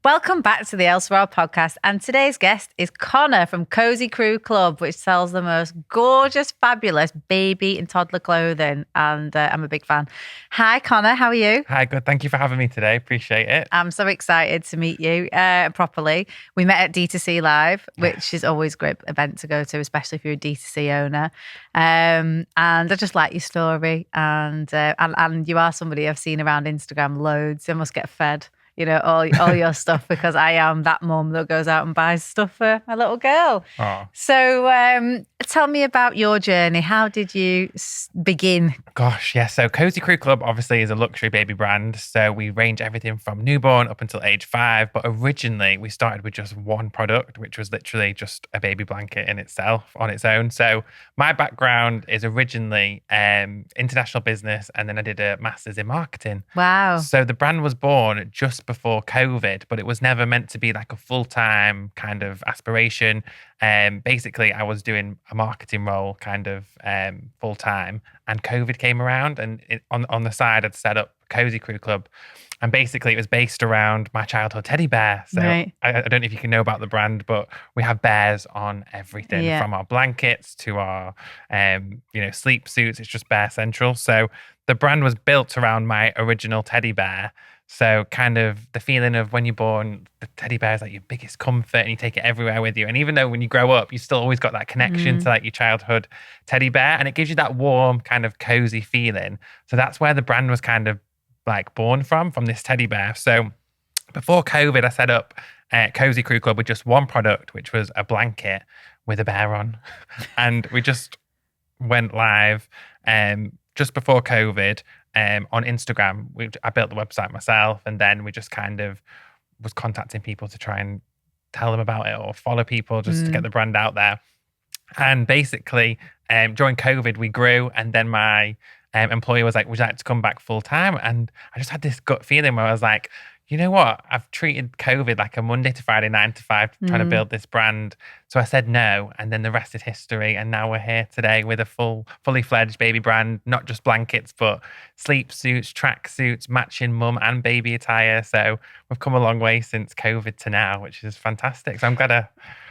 Welcome back to the Elle-Sera podcast, and today's guest is Conor from Cozy Crew Club, which sells the most gorgeous, fabulous baby and toddler clothing, and I'm a big fan. Hi Conor, how are you? Hi, good. Thank you for having me today. Appreciate it. I'm so excited to meet you properly. We met at D2C Live, which is always a great event to go to, especially if you're a D2C owner. And I just like your story, and you are somebody I've seen around Instagram loads. I must get fed. All your stuff, because I am that mum that goes out and buys stuff for my little girl. Oh. So tell me about your journey. How did you begin? Gosh, yeah. So Cozy Crew Club obviously is a luxury baby brand. So we range everything from newborn up until age 5. But originally we started with just one product, which was literally just a baby blanket in itself on its own. So my background is originally international business, and then I did a master's in marketing. Wow. So the brand was born just before COVID, but it was never meant to be like a full-time kind of aspiration. Basically, I was doing a marketing role kind of full-time, and COVID came around, and on the side, I'd set up Cozy Crew Club. And basically, it was based around my childhood teddy bear. So right. I don't know if you can know about the brand, but we have bears on everything, from our blankets to our sleep suits. It's just bear central. So the brand was built around my original teddy bear. So kind of the feeling of when you're born, the teddy bear is like your biggest comfort, and you take it everywhere with you. And even though when you grow up, you still always got that connection to like your childhood teddy bear, and it gives you that warm kind of cozy feeling. So that's where the brand was kind of like born from this teddy bear. So before COVID, I set up Cozy Crew Club with just one product, which was a blanket with a bear on. And we just went live just before COVID. On Instagram, I built the website myself, and then we just kind of was contacting people to try and tell them about it or follow people just to get the brand out there. And basically, during COVID, we grew, and then my employer was like, would you like to come back full time? And I just had this gut feeling where I was like, you know what? I've treated COVID like a Monday to Friday, 9 to 5, trying to build this brand. So I said no, and then the rest is history. And now we're here today with a fully fledged baby brand, not just blankets, but sleep suits, track suits, matching mum and baby attire. So we've come a long way since COVID to now, which is fantastic. So I'm glad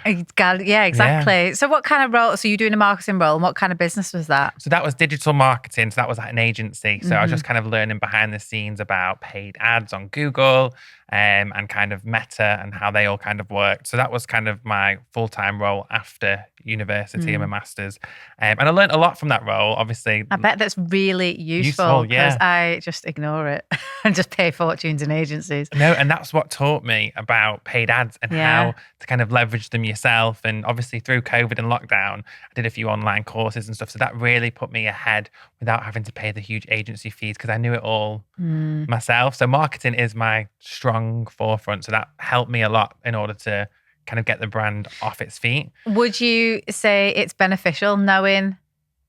Yeah, exactly. Yeah. So what kind of role? So you're doing a marketing role, and what kind of business was that? So that was digital marketing. So that was at an agency. So I was just kind of learning behind the scenes about paid ads on Google and kind of Meta and how they all kind of worked. So that was kind of my full-time role after university and my master's. And I learned a lot from that role, obviously. I bet that's really useful because I just ignore it and just pay fortunes in agencies. No, and that's what taught me about paid ads and how to kind of leverage them yourself. And obviously through COVID and lockdown, I did a few online courses and stuff. So that really put me ahead without having to pay the huge agency fees because I knew it all myself. So marketing is my strong forefront. So that helped me a lot in order to kind of get the brand off its feet. Would you say it's beneficial knowing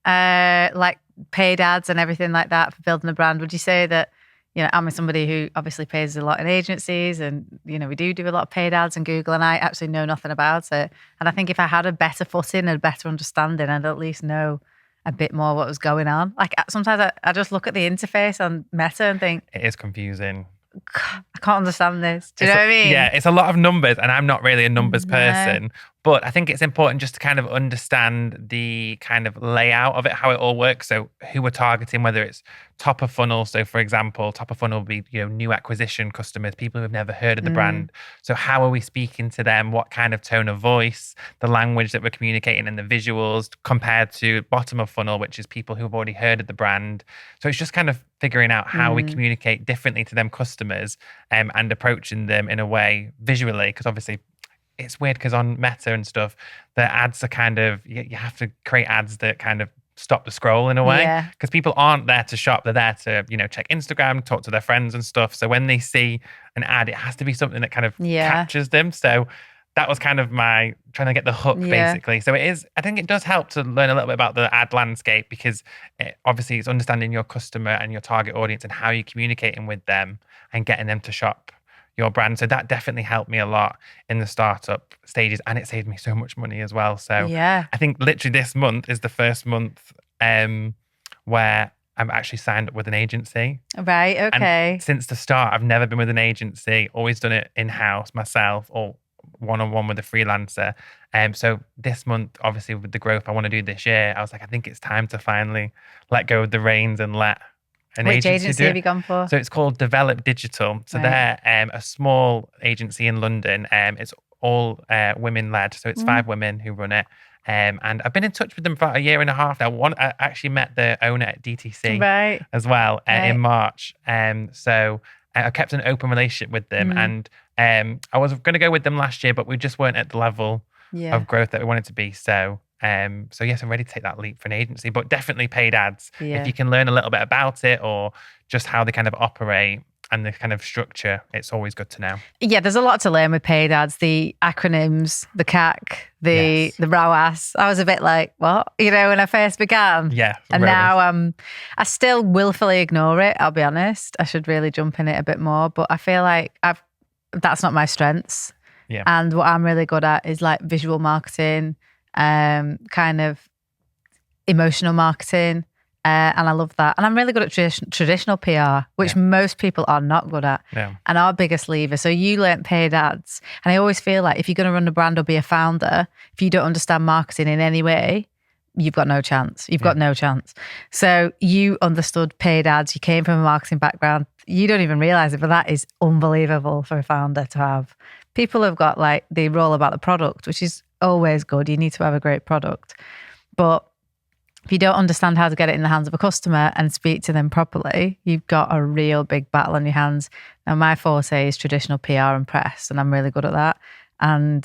like paid ads and everything like that for building a brand? Would you say that, I'm somebody who obviously pays a lot in agencies, and, we do a lot of paid ads and Google, and I actually know nothing about it. And I think if I had a better footing and a better understanding, I'd at least know a bit more what was going on. Like sometimes I just look at the interface on Meta and think, it is confusing. I can't understand this. Do you know what I mean? Yeah, it's a lot of numbers, and I'm not really a numbers person. But I think it's important just to kind of understand the kind of layout of it, how it all works. So who we're targeting, whether it's top of funnel. So for example, top of funnel would be, new acquisition customers, people who've never heard of the brand. So how are we speaking to them? What kind of tone of voice, the language that we're communicating, and the visuals compared to bottom of funnel, which is people who've already heard of the brand. So it's just kind of figuring out how we communicate differently to them customers and approaching them in a way visually, because obviously it's weird because on Meta and stuff, the ads are kind of, you have to create ads that kind of stop the scroll in a way, because people aren't there to shop. They're there to, check Instagram, talk to their friends and stuff. So when they see an ad, it has to be something that kind of captures them. So that was kind of my trying to get the hook, basically. So I think it does help to learn a little bit about the ad landscape, because obviously it's understanding your customer and your target audience and how you're communicating with them and getting them to shop your brand. So that definitely helped me a lot in the startup stages, and it saved me so much money as well. So I think literally this month is the first month where I've actually signed up with an agency. Right, okay. And since the start, I've never been with an agency, always done it in-house myself or one-on-one with a freelancer. So this month, obviously with the growth I want to do this year, I was like, I think it's time to finally let go of the reins and let an Which agency do it. have you gone for? So it's called Develop Digital. So Right. they're a small agency in London. It's all women-led. So it's 5 women who run it. And I've been in touch with them for a year and a half now. I actually met the owner at DTC Right. as well Right. in March. So I kept an open relationship with them. And I was going to go with them last year, but we just weren't at the level of growth that we wanted to be. So yes, I'm ready to take that leap for an agency, but definitely paid ads. Yeah. If you can learn a little bit about it or just how they kind of operate and the kind of structure, it's always good to know. Yeah, there's a lot to learn with paid ads, the acronyms, the CAC, the ROAS. I was a bit like, what? You know, when I first began. Yeah. And now I still willfully ignore it, I'll be honest. I should really jump in it a bit more, but I feel like that's not my strengths. Yeah. And what I'm really good at is like visual marketing, kind of emotional marketing. And I love that. And I'm really good at traditional PR, which most people are not good at. Yeah. And our biggest lever. So you learnt paid ads. And I always feel like if you're going to run a brand or be a founder, if you don't understand marketing in any way, you've got no chance. You've got no chance. So you understood paid ads. You came from a marketing background. You don't even realize it, but that is unbelievable for a founder to have. People have got like, they roll about the product, which is always good. You need to have a great product. But if you don't understand how to get it in the hands of a customer and speak to them properly, you've got a real big battle on your hands. Now, my forte is traditional PR and press, and I'm really good at that. And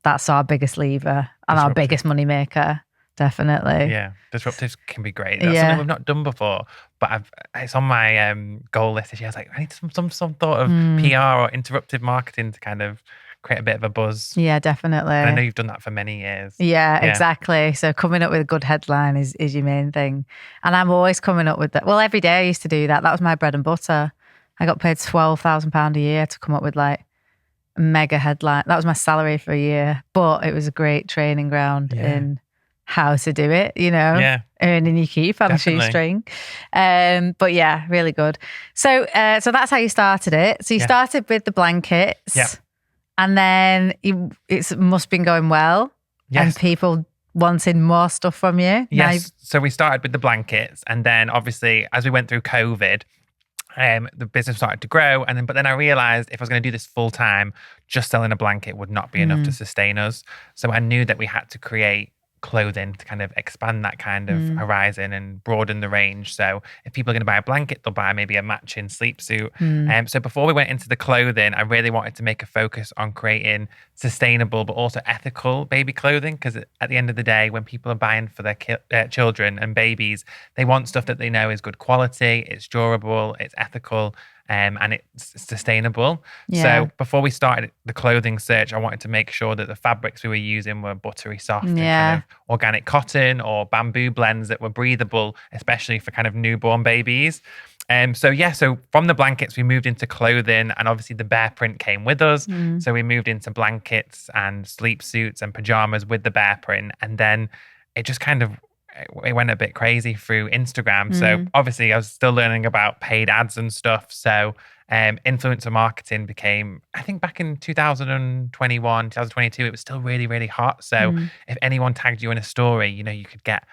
that's our biggest lever and our biggest money maker, definitely. Yeah, disruptives can be great. That's something we've not done before, but it's on my goal list this year. I was like, I need some sort of PR or interruptive marketing to kind of create a bit of a buzz. Yeah, definitely. And I know you've done that for many years. Yeah, exactly. So coming up with a good headline is your main thing. And I'm always coming up with that. Well, every day I used to do that. That was my bread and butter. I got paid £12,000 a year to come up with like a mega headline. That was my salary for a year. But it was a great training ground in how to do it, you know, earning your keep on a shoestring. But yeah, really good. So that's how you started it. So you started with the blankets. Yeah. And then it must have been going well. Yes. And people wanting more stuff from you. Yes. So we started with the blankets. And then obviously, as we went through COVID, the business started to grow. But then I realized if I was going to do this full time, just selling a blanket would not be enough to sustain us. So I knew that we had to create clothing to kind of expand that kind of horizon and broaden the range. So if people are going to buy a blanket, they'll buy maybe a matching sleep suit. So before we went into the clothing, I really wanted to make a focus on creating sustainable but also ethical baby clothing, because at the end of the day, when people are buying for their children and babies, they want stuff that they know is good quality, it's durable, it's ethical, and it's sustainable. Yeah. So before we started the clothing search, I wanted to make sure that the fabrics we were using were buttery soft and kind of organic cotton or bamboo blends that were breathable, especially for kind of newborn babies. So from the blankets, we moved into clothing, and obviously the bear print came with us. So we moved into blankets and sleep suits and pajamas with the bear print. And then it just kind of, it went a bit crazy through Instagram. So obviously I was still learning about paid ads and stuff. So influencer marketing became, I think back in 2021, 2022, it was still really, really hot. So if anyone tagged you in a story, you know, you could get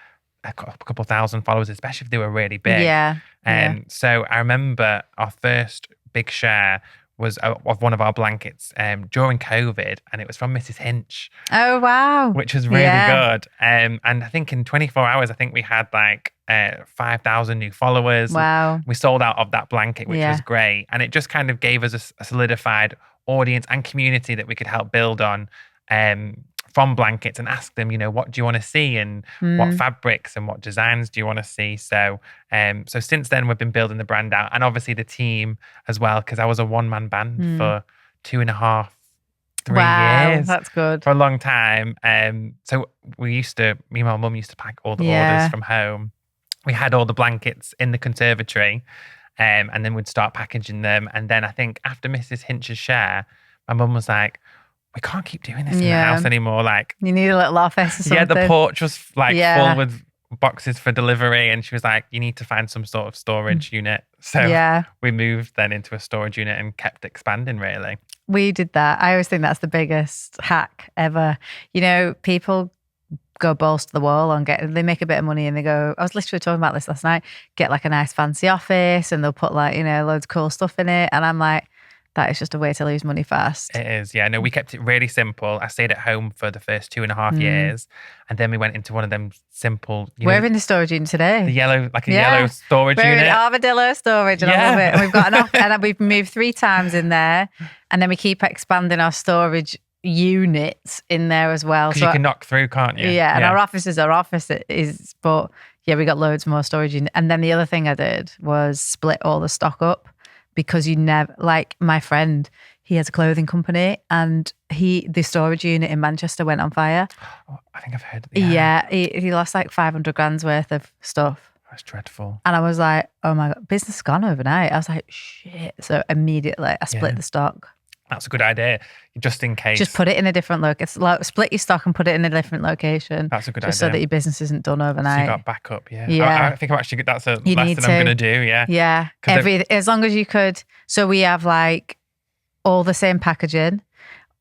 a couple thousand followers, especially if they were really big. So I remember our first big share was of one of our blankets during COVID, and it was from Mrs. Hinch. Oh, wow. Which was really good. And I think in 24 hours, I think we had like 5,000 new followers. Wow. We sold out of that blanket, which was great. And it just kind of gave us a solidified audience and community that we could help build on from blankets, and ask them, you know, what do you want to see, and what fabrics and what designs do you want to see? So since then, we've been building the brand out, and obviously the team as well, because I was a one-man band for 2.5, 3 years. That's good. For a long time. So me and my mum used to pack all the orders from home. We had all the blankets in the conservatory, and then we'd start packaging them. And then I think after Mrs. Hinch's share, my mum was like, we can't keep doing this in the house anymore. Like, you need a little office or something. Yeah, the porch was like full with boxes for delivery, and she was like, you need to find some sort of storage unit. So Yeah. we moved then into a storage unit and kept expanding, really. We did that. I always think that's the biggest hack ever. You know, people go balls to the wall on they make a bit of money and they go, I was literally talking about this last night, get like a nice fancy office and they'll put like, you know, loads of cool stuff in it. And I'm like, that is just a way to lose money fast. It is, yeah. No, we kept it really simple. I stayed at home for the first 2.5 years, and then we went into one of them simple. We're in the storage unit today. The yellow, like a yellow storage unit. We're in Armadillo storage, and I love it. And we've got enough, and we've moved 3 times in there, and then we keep expanding our storage units in there as well. Because you can knock through, can't you? Yeah, and our office is, but yeah, we got loads more storage units. And then the other thing I did was split all the stock up. Because you never, like my friend, he has a clothing company and the storage unit in Manchester went on fire. Oh, I think I've heard of Yeah, he lost like 500 grand's worth of stuff. That's dreadful. And I was like, oh my God, business is gone overnight. I was like, shit. So immediately I split the stock. That's a good idea, just in case. Just put it in a different location. Split your stock and put it in a different location. That's a good idea. Just so that your business isn't done overnight. So you got backup, yeah. Yeah. I think that's a lesson I'm going to do, yeah. Yeah. As long as you could. So we have like all the same packaging,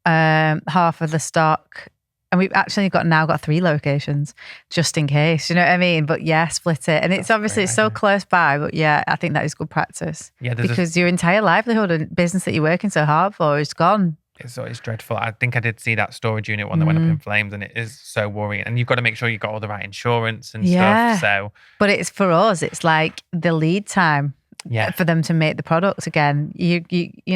half of the stock. And we've actually now got 3 locations just in case, you know what I mean? But yeah, split it. And it's obviously it's so close by, but yeah, I think that is good practice. Yeah, because your entire livelihood and business that you're working so hard for is gone. It's dreadful. I think I did see that storage unit one that went up in flames, and it is so worrying. And you've got to make sure you've got all the right insurance and stuff. So, but it's for us, it's like the lead time for them to make the products again. You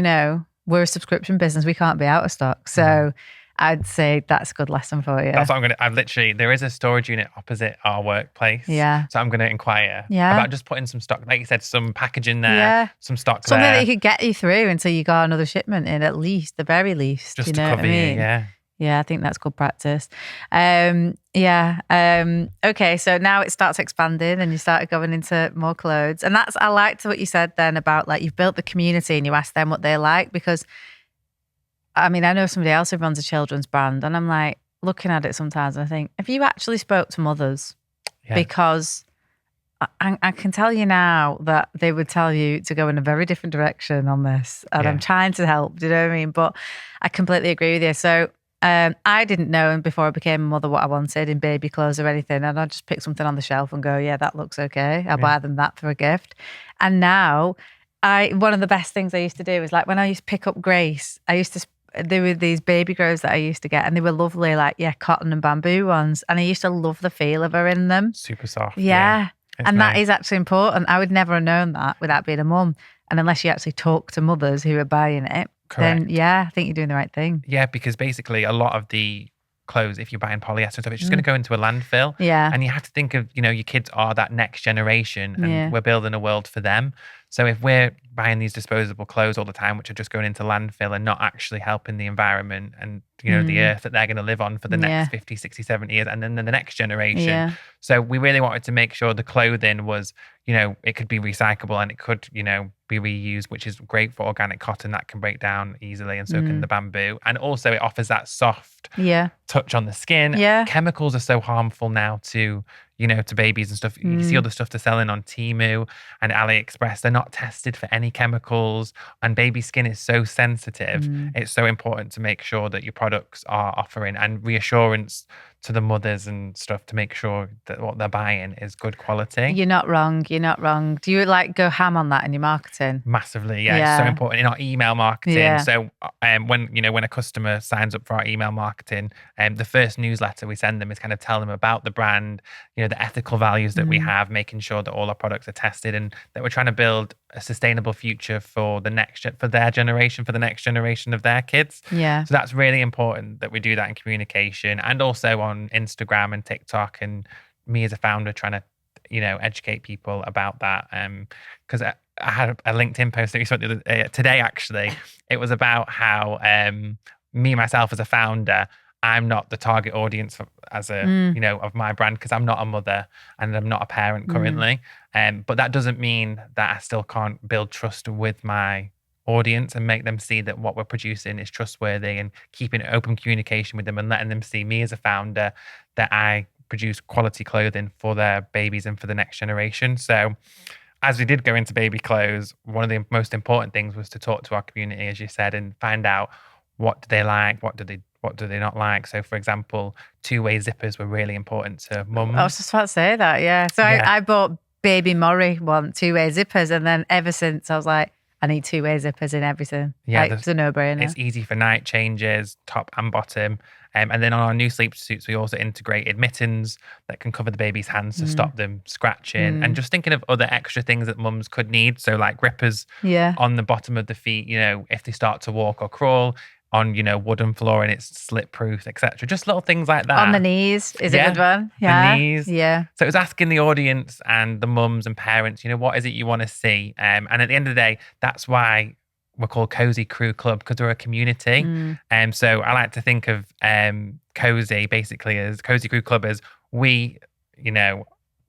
know, we're a subscription business. We can't be out of stock. So I'd say that's a good lesson for you. That's what I'm going to, there is a storage unit opposite our workplace. Yeah. So I'm going to inquire about just putting some stock, like you said, some packaging there, some stock Something there. that you could get you through until you got another shipment in, at least, the very least. Just you to know cover what I mean? you, Yeah, I think that's good practice. Okay, so now it starts expanding and you started going into more clothes. And I liked what you said then about like you've built the community and you ask them what they like, because I mean, I know somebody else who runs a children's brand, and I'm like looking at it sometimes and I think, have you actually spoke to mothers? Yeah. Because I can tell you now that they would tell you to go in a very different direction on this. And I'm trying to help, do you know what I mean? But I completely agree with you. So I didn't know before I became a mother what I wanted in baby clothes or anything. And I'd just pick something on the shelf and go, yeah, that looks okay. I'll buy them that for a gift. And now one of the best things I used to do was like when I used to pick up Grace, there were these baby grows that I used to get, and they were lovely, like, cotton and bamboo ones. And I used to love the feel of her in them. Super soft. Yeah. And nice. That is actually important. I would never have known that without being a mum. And unless you actually talk to mothers who are buying it, then I think you're doing the right thing. Yeah, because basically a lot of the clothes, if you're buying polyester and stuff, it's just going to go into a landfill. Yeah. And you have to think of, your kids are that next generation, and we're building a world for them. So if we're buying these disposable clothes all the time, which are just going into landfill and not actually helping the environment and, the earth that they're going to live on for the next 50, 60, 70 years, and then the next generation. Yeah. So we really wanted to make sure the clothing was, it could be recyclable and it could, be reused, which is great for organic cotton that can break down easily, and so can the bamboo. And also it offers that soft touch on the skin. Yeah. Chemicals are so harmful now to babies and stuff. You see all the stuff they're selling on Temu and AliExpress. They're not tested for any chemicals, and baby skin is so sensitive. It's so important to make sure that your products are offering and reassurance to the mothers and stuff to make sure that what they're buying is good quality. You're not wrong. Do you go ham on that in your marketing? Massively, yeah. It's so important in our email marketing. Yeah. So when a customer signs up for our email marketing, the first newsletter we send them is kind of tell them about the brand, the ethical values that we have, making sure that all our products are tested and that we're trying to build a sustainable future for their generation, for the next generation of their kids. Yeah. So that's really important that we do that in communication, and also on Instagram and TikTok, and me as a founder trying to, educate people about that. Because I had a LinkedIn post that we saw today, actually. It was about how me, myself as a founder, I'm not the target audience as of my brand, because I'm not a mother and I'm not a parent currently. But that doesn't mean that I still can't build trust with my audience and make them see that what we're producing is trustworthy, and keeping open communication with them and letting them see me as a founder, that I produce quality clothing for their babies and for the next generation. So as we did go into baby clothes, one of the most important things was to talk to our community, as you said, and find out what do they like, what do they not like. So, for example, two-way zippers were really important to mums. I was just about to say that, yeah. So I bought baby Maury one two-way zippers, and then ever since I was like, I need two-way zippers in everything. Yeah, it's a no-brainer. It's easy for night changes, top and bottom. And then on our new sleep suits, we also integrated mittens that can cover the baby's hands to stop them scratching. And just thinking of other extra things that mums could need. So like grippers on the bottom of the feet, if they start to walk or crawl, on, wooden floor and it's slip proof, etc. Just little things like that. On the knees is a good one. Yeah. The knees. Yeah. So it was asking the audience and the mums and parents, what is it you want to see? And at the end of the day, that's why we're called Cozy Crew Club, because we're a community. So I like to think of Cozy basically as Cozy Crew Club as we,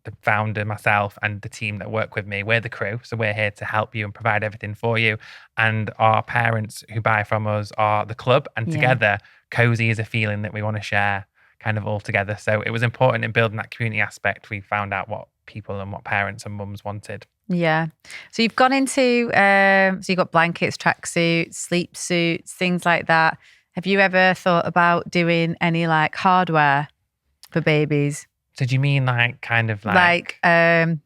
the founder, myself, and the team that work with me, we're the crew. So we're here to help you and provide everything for you. And our parents who buy from us are the club. And together, Cozy is a feeling that we want to share kind of all together. So it was important in building that community aspect. We found out what people and what parents and mums wanted. Yeah. So you've gone into, so you've got blankets, tracksuits, sleep suits, things like that. Have you ever thought about doing any like hardware for babies? So do you mean like kind of like like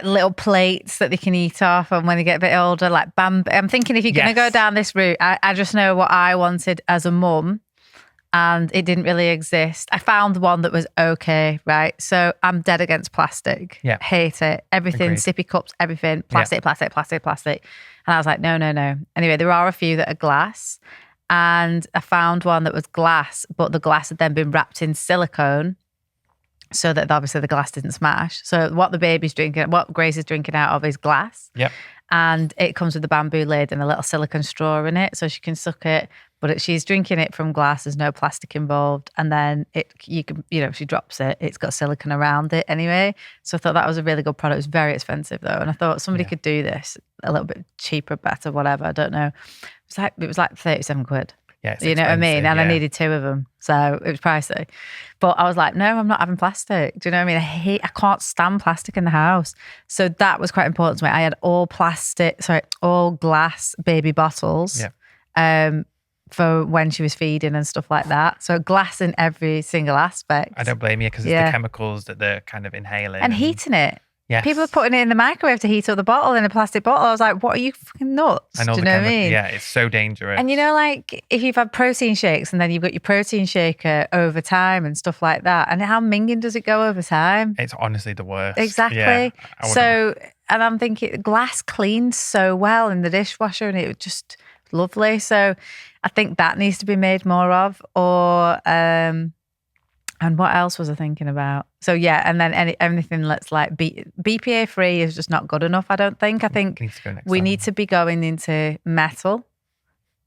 little plates that they can eat off, and when they get a bit older, like bamboo. I'm thinking if you're going to go down this route, I just know what I wanted as a mum, and it didn't really exist. I found one that was okay, right? So I'm dead against plastic. Yeah. Hate it. Everything, Agreed. sippy cups, everything, plastic. And I was like, no. Anyway, there are a few that are glass. And I found one that was glass, but the glass had then been wrapped in silicone so that obviously the glass didn't smash. So what the baby's drinking, what Grace is drinking out of is glass. Yep. And it comes with a bamboo lid and a little silicone straw in it so she can suck it. But she's drinking it from glass. There's no plastic involved. And then you can, if she drops it, it's got silicone around it anyway. So I thought that was a really good product. It was very expensive though. And I thought somebody could do this a little bit cheaper, better, whatever. I don't know. It was like 37 quid. Yeah, you know what I mean? And I needed two of them. So it was pricey. But I was like, no, I'm not having plastic. Do you know what I mean? I can't stand plastic in the house. So that was quite important to me. I had all glass baby bottles. Yeah. For when she was feeding and stuff like that. So glass in every single aspect. I don't blame you, because it's the chemicals that they're kind of inhaling. And heating it. Yes. People are putting it in the microwave to heat up the bottle in a plastic bottle. I was like, what are you fucking nuts? I know. Do you know what I mean? Yeah, it's so dangerous. And like if you've had protein shakes and then you've got your protein shaker over time and stuff like that. And how minging does it go over time? It's honestly the worst. Exactly. Yeah, and I'm thinking glass cleans so well in the dishwasher and it was just lovely. So I think that needs to be made more of. Or and what else was I thinking about? So yeah, and then anything that's like BPA free is just not good enough. I don't think. I think we need to be going into metal,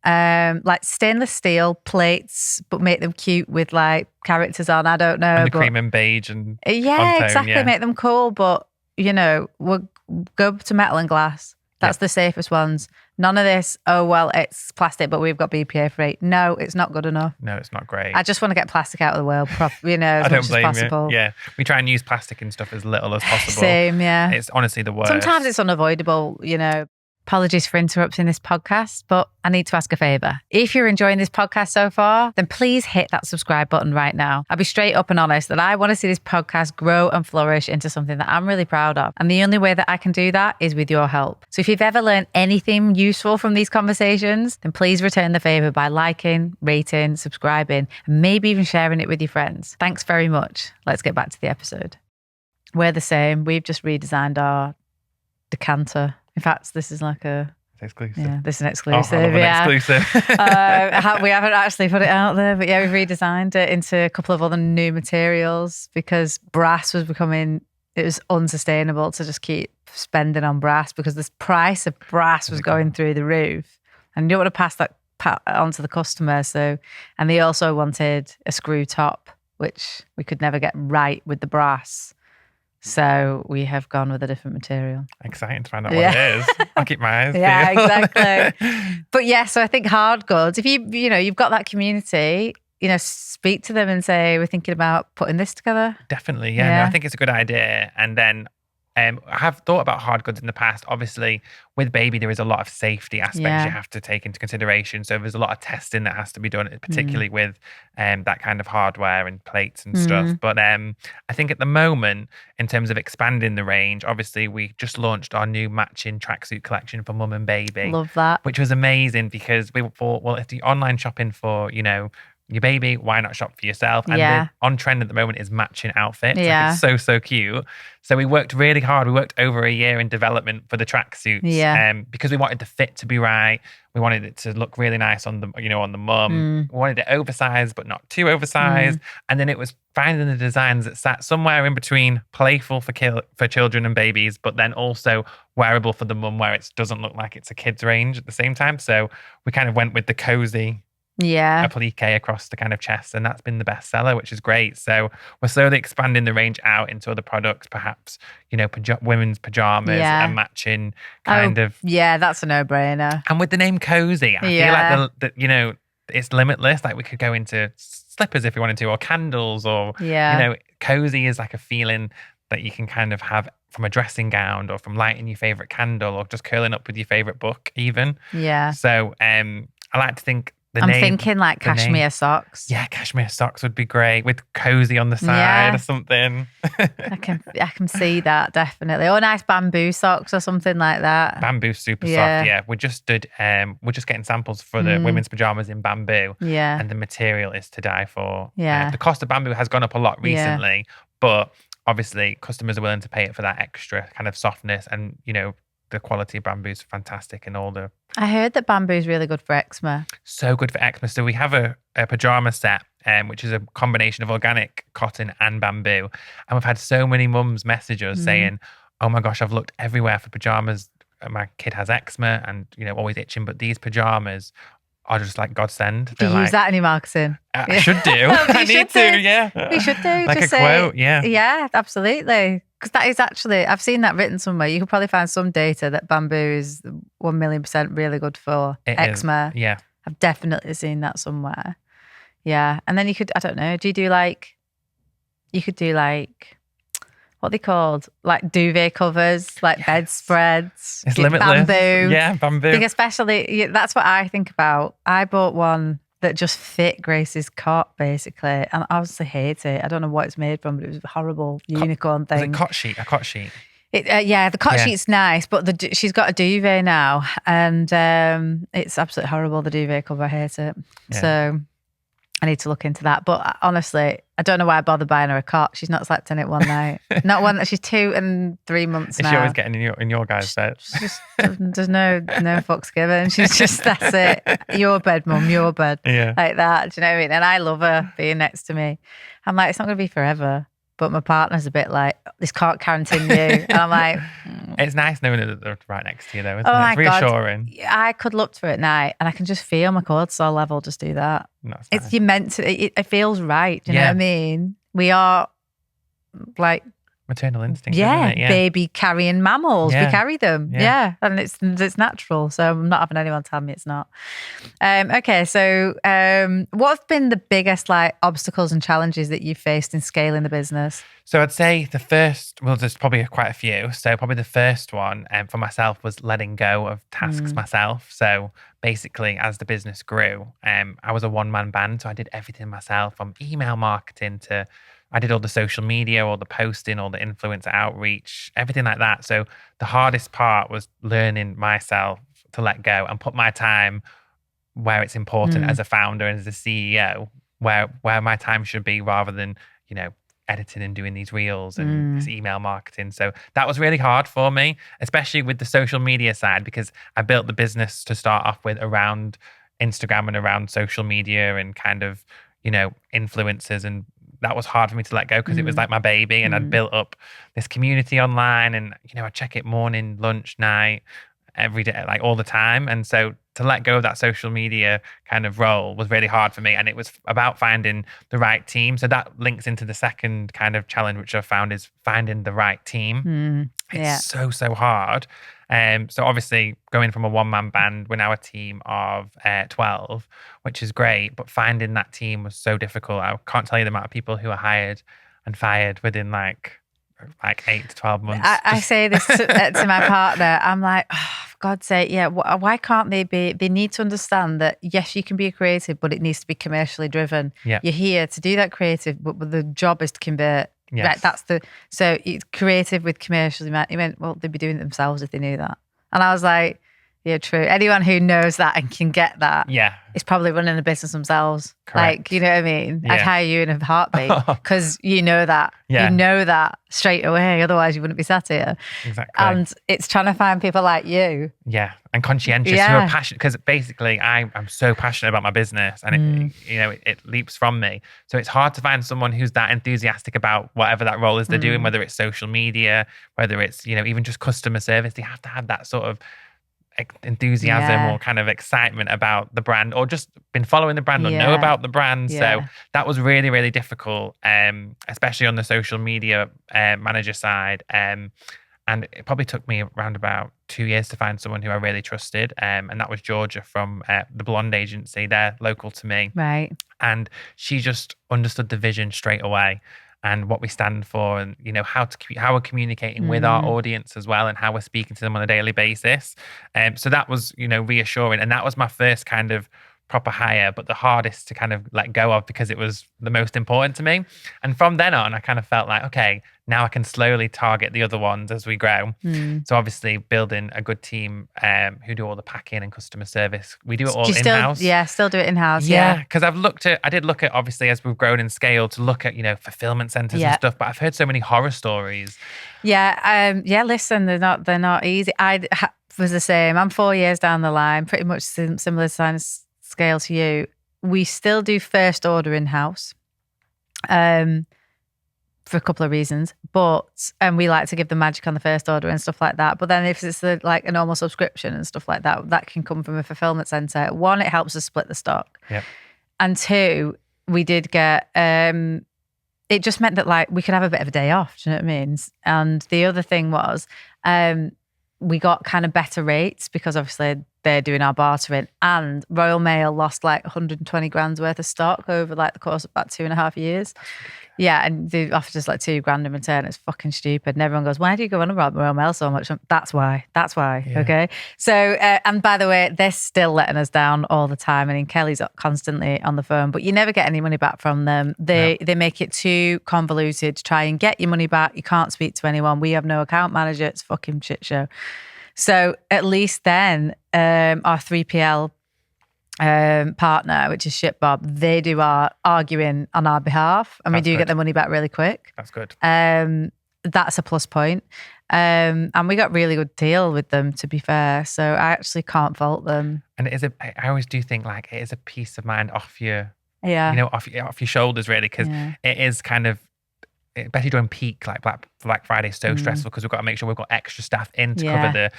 like stainless steel plates, but make them cute with like characters on. I don't know. And the cream and beige and exactly. Yeah. Make them cool, but we'll go to metal and glass. That's the safest ones. None of this, it's plastic, but we've got BPA free. No, it's not good enough. No, it's not great. I just want to get plastic out of the world, as I don't much blame as possible. You. Yeah. We try and use plastic and stuff as little as possible. Same, yeah. It's honestly the worst. Sometimes it's unavoidable, Apologies for interrupting this podcast, but I need to ask a favour. If you're enjoying this podcast so far, then please hit that subscribe button right now. I'll be straight up and honest that I want to see this podcast grow and flourish into something that I'm really proud of. And the only way that I can do that is with your help. So if you've ever learned anything useful from these conversations, then please return the favour by liking, rating, subscribing, and maybe even sharing it with your friends. Thanks very much. Let's get back to the episode. We're the same. We've just redesigned our decanter. In fact, this is like it's exclusive. Yeah, this is an exclusive. I love an exclusive. We haven't actually put it out there, but yeah, we've redesigned it into a couple of other new materials because brass was it was unsustainable to just keep spending on brass because the price of brass was going through the roof. And you don't want to pass that on to the customer. And they also wanted a screw top, which we could never get right with the brass. So we have gone with a different material. Exciting to find out what it is. I'll keep my eyes peeled. Yeah, exactly. But yeah, so I think hard goods, if you've got that community, speak to them and say, we're thinking about putting this together? Definitely, yeah. No, I think it's a good idea. And then I have thought about hard goods in the past. Obviously, with baby, there is a lot of safety aspects you have to take into consideration. So there's a lot of testing that has to be done, particularly with that kind of hardware and plates and stuff. But I think at the moment, in terms of expanding the range, obviously we just launched our new matching tracksuit collection for mum and baby. Love that. Which was amazing because we thought, well, if the online shopping for, your baby, why not shop for yourself? And the on trend at the moment is matching outfits. Like, it's so, so cute. So we worked really hard. We worked over a year in development for the tracksuits because we wanted the fit to be right. We wanted it to look really nice on the, on the mum. We wanted it oversized, but not too oversized. And then it was finding the designs that sat somewhere in between playful for children and babies, but then also wearable for the mum where it doesn't look like it's a kid's range at the same time. So we kind of went with the cozy applique across the kind of chest, and that's been the best seller, which is great. So we're slowly expanding the range out into other products, perhaps women's pajamas and matching kind of. Yeah, that's a no-brainer. And with the name cozy, I feel like the it's limitless. Like we could go into slippers if you wanted to, or candles, or cozy is like a feeling that you can kind of have from a dressing gown, or from lighting your favorite candle, or just curling up with your favorite book even. So I like to think I'm thinking like cashmere socks. Yeah, cashmere socks would be great with cozy on the side or something. I can see that definitely. Or nice bamboo socks or something like that. Bamboo super soft. Yeah, we're just getting samples for the women's pajamas in bamboo. Yeah, and the material is to die for. Yeah, the cost of bamboo has gone up a lot recently, but obviously customers are willing to pay it for that extra kind of softness, and the quality of bamboo is fantastic, and all the. I heard that bamboo is really good for eczema. So good for eczema. So we have a pajama set, which is a combination of organic cotton and bamboo. And we've had so many mums message us saying, oh my gosh, I've looked everywhere for pajamas. My kid has eczema and, always itching, but these pajamas are just like godsend. Do you use that in your marketing? I should do. I need to, yeah. We should do. Like just a quote, yeah. Yeah, absolutely. Because that is actually, I've seen that written somewhere. You could probably find some data that bamboo is 1,000,000% really good for eczema. Yeah. I've definitely seen that somewhere. Yeah. And then you could, I don't know, you could do what are they called? Like duvet covers, like bedspreads. It's limitless. Bamboo. Yeah, bamboo. Because especially, that's what I think about. I bought one that just fit Grace's cot, basically. And I obviously hate it. I don't know what it's made from, but it was a horrible unicorn thing. Was it a cot sheet? The cot sheet's nice, but she's got a duvet now. And it's absolutely horrible, the duvet cover. I hate it. Yeah. So I need to look into that. But honestly, I don't know why I bothered buying her a cot. She's not slept in it one night. Not one that she's 2 and 3 months now. Is she always getting in your guys' bed? There's no fucks given. She's just, that's it. Your bed, mum, your bed. Yeah. Like that. Do you know what I mean? And I love her being next to me. I'm like, it's not going to be forever. But my partner's a bit like, this can't continue. And I'm like... It's nice knowing that they're right next to you though, isn't it? It's reassuring. God. I cuddle up to her at night and I can just feel my cortisol level just do that. That's nice. You're meant to, it feels right. Do you know what I mean? We are like... maternal instinct, isn't it? Yeah, baby carrying mammals. We carry them. Yeah. And it's natural. So I'm not having anyone tell me it's not. Okay, so what's been the biggest obstacles and challenges that you've faced in scaling the business? So I'd say there's probably quite a few. So probably the first one for myself was letting go of tasks myself. So basically, as the business grew, I was a one-man band. So I did everything myself, from email marketing to I did all the social media, all the posting, all the influencer outreach, everything like that. So the hardest part was learning myself to let go and put my time where it's important as a founder and as a CEO, where my time should be, rather than, editing and doing these reels and this email marketing. So that was really hard for me, especially with the social media side, because I built the business to start off with around Instagram and around social media and kind of, influencers, and that was hard for me to let go because it was like my baby, and I'd built up this community online, and I check it morning, lunch, night, every day, like all the time. And so to let go of that social media kind of role was really hard for me. And it was about finding the right team. So that links into the second kind of challenge, which I've found is finding the right team. It's so hard. So obviously going from a one-man band, we're now a team of 12, which is great. But finding that team was so difficult. I can't tell you the amount of people who are hired and fired within like 8 to 12 months. I say this to my partner. I'm like, oh, for God's sake, why can't they be? They need to understand that, yes, you can be a creative, but it needs to be commercially driven. Yeah. You're here to do that creative, but the job is to convert. Yes. Right, so it's creative with commercially. He went, well, they'd be doing it themselves if they knew that. And I was like, yeah, true. Anyone who knows that and can get that is probably running a business themselves. Correct. Like, you know what I mean? Yeah. I'd hire you in a heartbeat because you know that. Yeah. You know that straight away. Otherwise, you wouldn't be sat here. Exactly. And it's trying to find people like you. Yeah. And conscientious who are passionate. Because basically, I'm so passionate about my business and it leaps from me. So it's hard to find someone who's that enthusiastic about whatever that role is they're doing, whether it's social media, whether it's, even just customer service. They have to have that sort of enthusiasm or kind of excitement about the brand, or just been following the brand or know about the brand. So that was really, really difficult, especially on the social media manager side. And it probably took me around about 2 years to find someone who I really trusted. And that was Georgia from the Blonde agency. They're local to me. Right. And she just understood the vision straight away and what we stand for, and how we're communicating with our audience as well, and how we're speaking to them on a daily basis. So that was reassuring, and that was my first kind of proper hire, but the hardest to kind of let go of because it was the most important to me. And from then on, I kind of felt like, okay, now I can slowly target the other ones as we grow. So obviously building a good team who do all the packing and customer service. We do it all in-house. Still do it in-house. Yeah, because I did look at, obviously, as we've grown in scale, to look at, fulfillment centers and stuff, but I've heard so many horror stories. Listen, they're not easy. I was the same. I'm 4 years down the line, pretty much similar scale to you. We still do first order in-house for a couple of reasons, and we like to give the magic on the first order and stuff like that. But then if it's like a normal subscription and stuff like that, that can come from a fulfillment center. One, it helps us split the stock. Yep. And two, we did get, it just meant that like we could have a bit of a day off. Do you know what I mean? And the other thing was, we got kind of better rates because obviously they're doing our bartering, and Royal Mail lost like 120 grand's worth of stock over like the course of about 2.5 years. Yeah, and they offered us like $2,000 in return. It's fucking stupid. And everyone goes, why do you go on about Royal Mail so much? That's why. Yeah. Okay. So, and by the way, they're still letting us down all the time. I mean, Kelly's constantly on the phone, but you never get any money back from them. They make it too convoluted to try and get your money back. You can't speak to anyone. We have no account manager. It's a fucking shit show. So at least then our 3PL partner, which is ShipBob, they do our arguing on our behalf, and we do get the money back really quick. That's good. That's a plus point. And we got really good deal with them, to be fair. So I actually can't fault them. And I always do think like it is a peace of mind off your, off your shoulders, really, because it is kind of, especially during peak, like Black Friday is so stressful because we've got to make sure we've got extra staff in to cover the,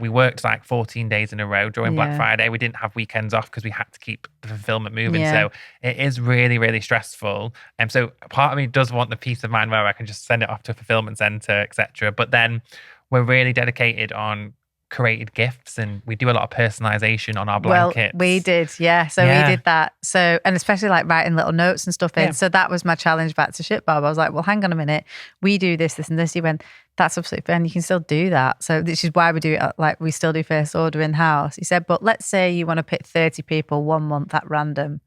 we worked like 14 days in a row during Black Friday. We didn't have weekends off because we had to keep the fulfillment moving. So it is really, really stressful. And so part of me does want the peace of mind where I can just send it off to a fulfillment center, etc. But then we're really dedicated on created gifts, and we do a lot of personalization on our blankets. Well, we did, we did that. So, and especially like writing little notes and stuff in. So that was my challenge back to ShipBob. I was like, well, hang on a minute, we do this and this. He went, that's absolutely fine. You can still do that. So this is why we do it. Like we still do first order in house. He said, but let's say you want to pick 30 people 1 month at random,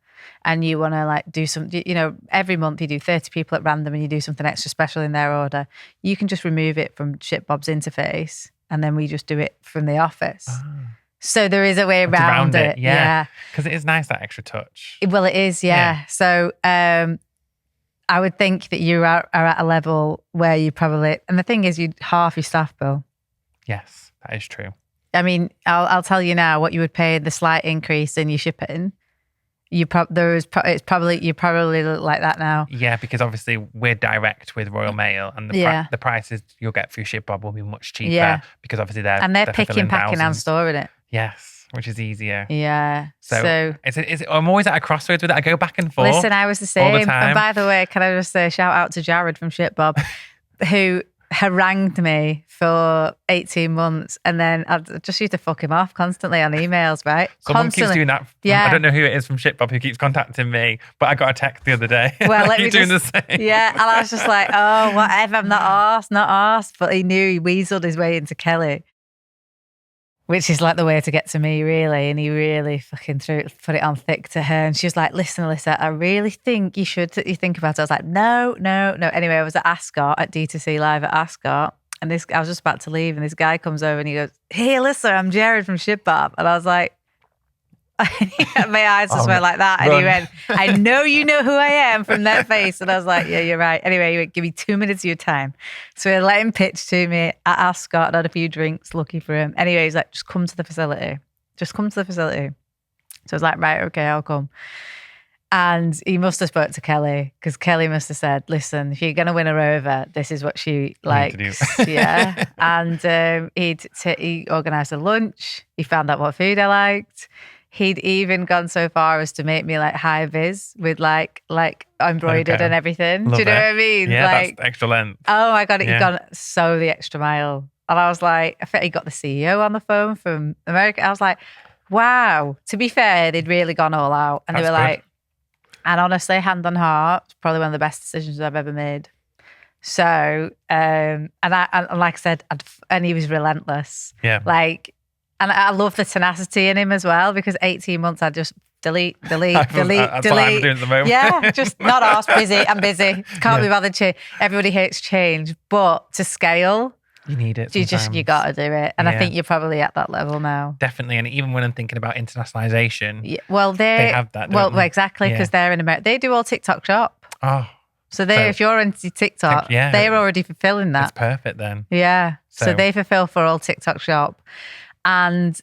and you want to like do some, every month you do 30 people at random and you do something extra special in their order. You can just remove it from ShipBob's interface, and then we just do it from the office. So there is a way around it. Yeah. Because it is nice, that extra touch. Well, it is, yeah. So I would think that you are at a level where you probably, and the thing is, you half your staff bill. Yes, that is true. I mean, I'll tell you now what you would pay the slight increase in your shipping. You it's probably you probably look like that now. Yeah, because obviously we're direct with Royal Mail, and the prices you'll get through ShipBob will be much cheaper because obviously they're picking, packing, and storing it. Yes, which is easier. Yeah. So I'm always at a crossroads with it. I go back and forth. Listen, I was the same. All the time. And by the way, can I just say shout out to Jared from ShipBob, who harangued me for 18 months, and then I just used to fuck him off constantly on emails, right? Someone keeps doing that. Yeah. I don't know who it is from ShipBob who keeps contacting me, but I got a text the other day. Well, let me doing the same. Yeah, and I was just like, oh, whatever, I'm not arsed. But he knew he weaseled his way into Kelly, which is like the way to get to me, really. And he really fucking put it on thick to her. And she was like, listen, Alyssa, I really think you think about it. I was like, no. Anyway, I was at Ascot, at D2C Live at Ascot. And I was just about to leave. And this guy comes over and he goes, hey, Alyssa, I'm Jared from ShipBob. And I was like, my eyes just went like that. And he went, I know you know who I am from that face. And I was like, yeah, you're right. Anyway, he went, give me 2 minutes of your time. So I let him pitch to me at Ascot and had a few drinks, lucky for him. Anyway, he's like, just come to the facility. So I was like, right, okay, I'll come. And he must have spoke to Kelly, because Kelly must have said, listen, if you're going to win her over, this is what she likes. Yeah. And he organised a lunch. He found out what food I liked. He'd even gone so far as to make me like high vis with like embroidered and everything. Love Do you know it. what I mean? Yeah, like, that's extra length. Oh my God, he'd gone so the extra mile. And I was like, I think he got the CEO on the phone from America. I was like, wow. To be fair, they'd really gone all out. And they were like, and honestly, hand on heart, it's probably one of the best decisions I've ever made. So, and like I said, and he was relentless. Yeah. And I love the tenacity in him as well, because 18 months I just delete. That's what I'm doing at the moment. Yeah, just not us, busy. I'm busy. Can't be bothered to. Everybody hates change, but to scale, you need it. You got to do it. And I think you're probably at that level now. Definitely. And even when I'm thinking about internationalization, they have that. Well, exactly, because they're in America. They do all TikTok shop. Oh. So if you're into TikTok, they're already fulfilling that. That's perfect then. Yeah. So they fulfill for all TikTok shop. And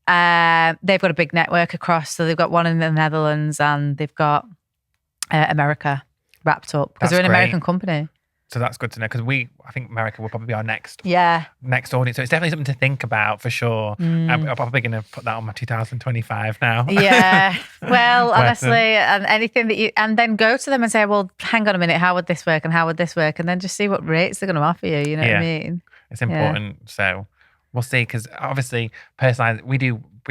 they've got a big network across. So they've got one in the Netherlands and they've got America wrapped up, because they're an American company. So that's good to know, because I think America will probably be our next audience. So it's definitely something to think about for sure. I'm probably going to put that on my 2025 now. Yeah. Well, honestly, and anything that and then go to them and say, well, hang on a minute, how would this work and how would this work? And then just see what rates they're going to offer you. You know what I mean? It's important. Yeah. So we'll see, because obviously we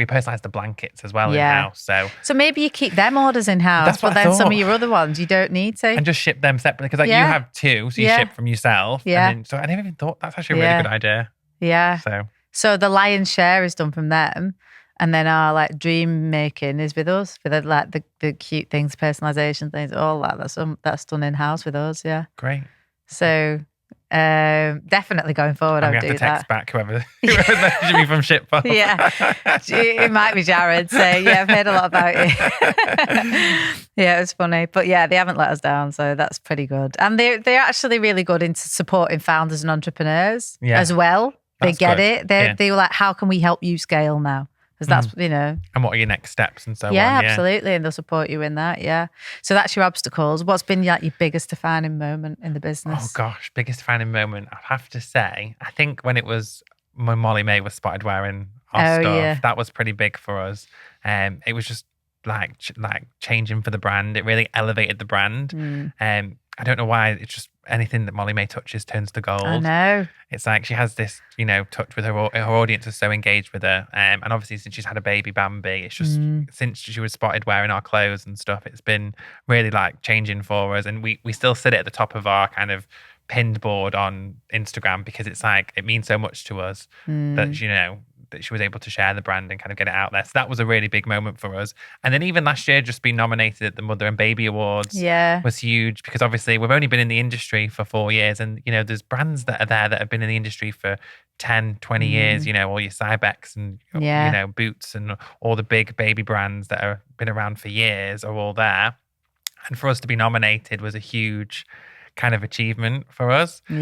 personalize the blankets as well in-house. So maybe you keep them orders in-house, but then some of your other ones you don't need to. And just ship them separately, because you have two, so you ship from yourself. Yeah. And then, so I never even thought that's actually a really good idea. Yeah. So the lion's share is done from them. And then our like dream making is with us, for the cute things, personalization things, all that. That's done in-house with us, yeah. Great. So definitely going forward, I'll do that. I'm going to have to text back whoever's messaging me from ShipBob. Yeah, it might be Jared. So I've heard a lot about it. Yeah, it was funny, but yeah, they haven't let us down, so that's pretty good. And they're actually really good into supporting founders and entrepreneurs as well. They get it. They were like, how can we help you scale now? Because that's, And what are your next steps and so on. Yeah, absolutely. And they'll support you in that, yeah. So that's your obstacles. What's been like your biggest defining moment in the business? Oh gosh, biggest defining moment. I have to say, I think when Molly Mae was spotted wearing our stuff, that was pretty big for us. It was just like changing for the brand. It really elevated the brand. I don't know why. It's just anything that Molly Mae touches turns to gold. I know. It's like she has this, touch with her audience is so engaged with her. And obviously since she's had a baby Bambi, it's just since she was spotted wearing our clothes and stuff, it's been really like changing for us. And we still sit at the top of our kind of pinned board on Instagram, because it's like, it means so much to us that, that she was able to share the brand and kind of get it out there. So that was a really big moment for us. And then even last year, just being nominated at the Mother and Baby Awards was huge, because obviously we've only been in the industry for 4 years, and there's brands that are there that have been in the industry for 10, 20 years, all your Cybex and Boots and all the big baby brands that have been around for years are all there. And for us to be nominated was a huge kind of achievement for us. So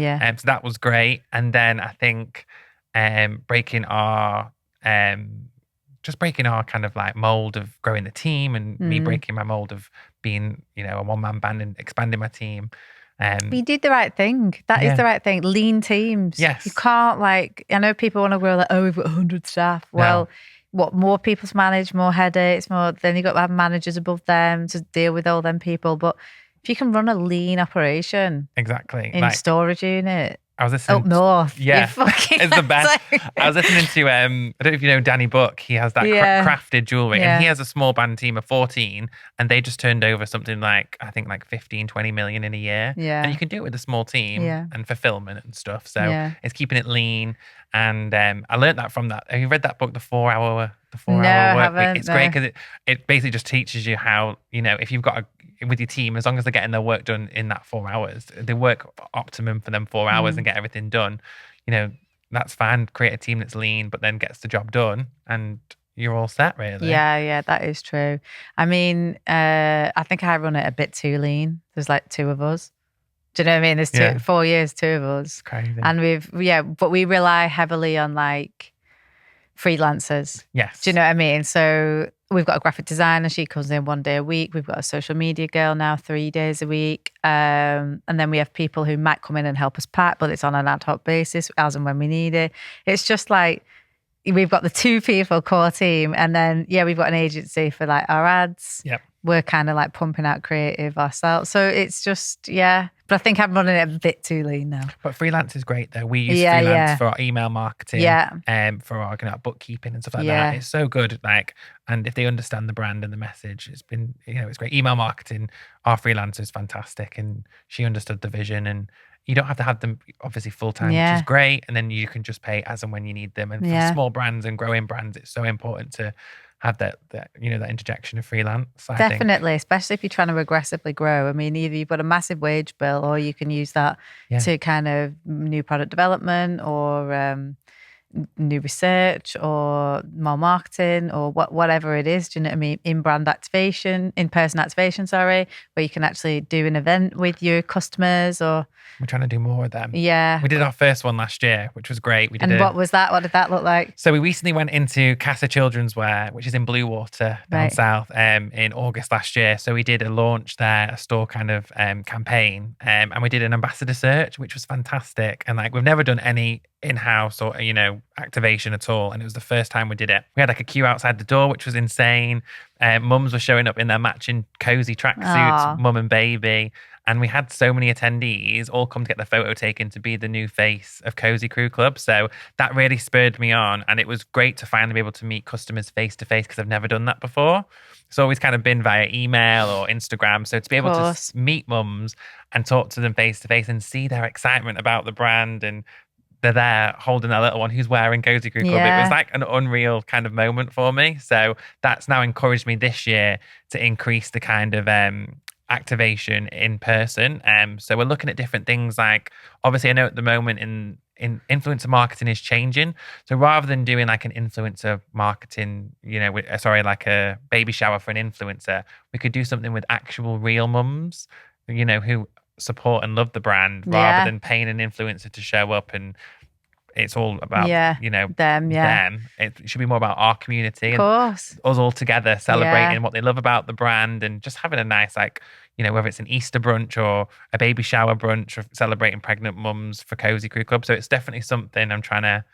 that was great. And then I think breaking our just breaking our kind of like mold of growing the team, and me breaking my mold of being, you know, a one-man band and expanding my team. But you did the right thing. That is the right thing. Lean teams. Yes. You can't like, I know people want to grow like, oh, we've got 100 staff. Well, what, more people to manage, more headaches, then you've got to have managers above them to deal with all them people. But if you can run a lean operation. Exactly. In like, storage unit. I was listening up north. Yeah. It's the best. I was listening to, I don't know if you know Danny Book. He has that crafted jewelry, and he has a small band team of 14, and they just turned over something like, I think like 15, 20 million in a year. Yeah. And you can do it with a small team and fulfillment and stuff. So it's keeping it lean. And I learned that from that. Have you read that book, The 4 Hour Work Week? It's great because it basically just teaches you how, you know, if you've got with your team, as long as they're getting their work done in that 4 hours, they work optimum for them 4 hours and get everything done, you know, that's fine. Create a team that's lean, but then gets the job done, and you're all set, really. Yeah, that is true. I mean, I think I run it a bit too lean. There's like 2 of us. Do you know what I mean? There's 4 years, 2 of us. It's crazy. And but we rely heavily on like freelancers. Yes. Do you know what I mean? So we've got a graphic designer. She comes in 1 day a week. We've got a social media girl now 3 days a week. And then we have people who might come in and help us pack, but it's on an ad hoc basis as and when we need it. It's just like, we've got the 2 people core team. And then, we've got an agency for like our ads. Yep. We're kind of like pumping out creative ourselves. So it's just, But I think I'm running it a bit too lean now. But freelance is great though. We use freelance for our email marketing, for our kind of bookkeeping and stuff like that. It's so good. Like, and if they understand the brand and the message, it's been, you know, it's great. Email marketing, our freelancer is fantastic, and she understood the vision, and you don't have to have them obviously full time, which is great. And then you can just pay as and when you need them. And for small brands and growing brands, it's so important to have that you know, that interjection of freelance. Definitely, especially if you're trying to aggressively grow. I mean, either you've got a massive wage bill, or you can use that to kind of new product development, or new research, or more marketing, or whatever it is. Do you know what I mean? In-person activation, where you can actually do an event with your customers, or... We're trying to do more of them. Yeah. We did our first one last year, which was great. What was that? What did that look like? So we recently went into Casa Children's Wear, which is in Bluewater down south, in August last year. So we did a launch there, a store kind of campaign, and we did an ambassador search, which was fantastic. And like, we've never done any in-house or, you know, activation at all. And it was the first time we did it. We had like a queue outside the door, which was insane. Mums were showing up in their matching cozy tracksuits, mum and baby. And we had so many attendees all come to get the photo taken to be the new face of Cozy Crew Club. So that really spurred me on. And it was great to finally be able to meet customers face to face, because I've never done that before. It's always kind of been via email or Instagram. So to be able to meet mums and talk to them face to face and see their excitement about the brand, and they're there holding their little one who's wearing Cozy Crew Club. It was like an unreal kind of moment for me. So that's now encouraged me this year to increase the kind of activation in person. So we're looking at different things. Like, obviously I know at the moment in influencer marketing is changing. So rather than doing like an influencer marketing, you know, like a baby shower for an influencer, we could do something with actual real mums, you know, who support and love the brand, rather than paying an influencer to show up and it's all about, you know, them. It should be more about our community and us all together celebrating what they love about the brand, and just having a nice, like, you know, whether it's an Easter brunch or a baby shower brunch, or celebrating pregnant mums for Cozy Crew Club. So it's definitely something I'm trying to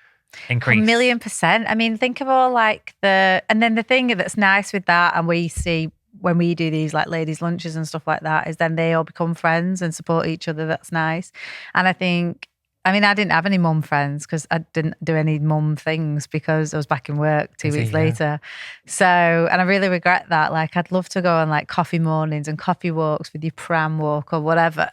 increase. 1,000,000%. I mean, think of all like and then the thing that's nice with that, and we see when we do these like ladies' lunches and stuff like that, is then they all become friends and support each other. That's nice. And I think, I mean, I didn't have any mum friends because I didn't do any mum things because I was back in work 2 weeks later. So, and I really regret that. Like, I'd love to go on like coffee mornings and coffee walks with your pram walk or whatever.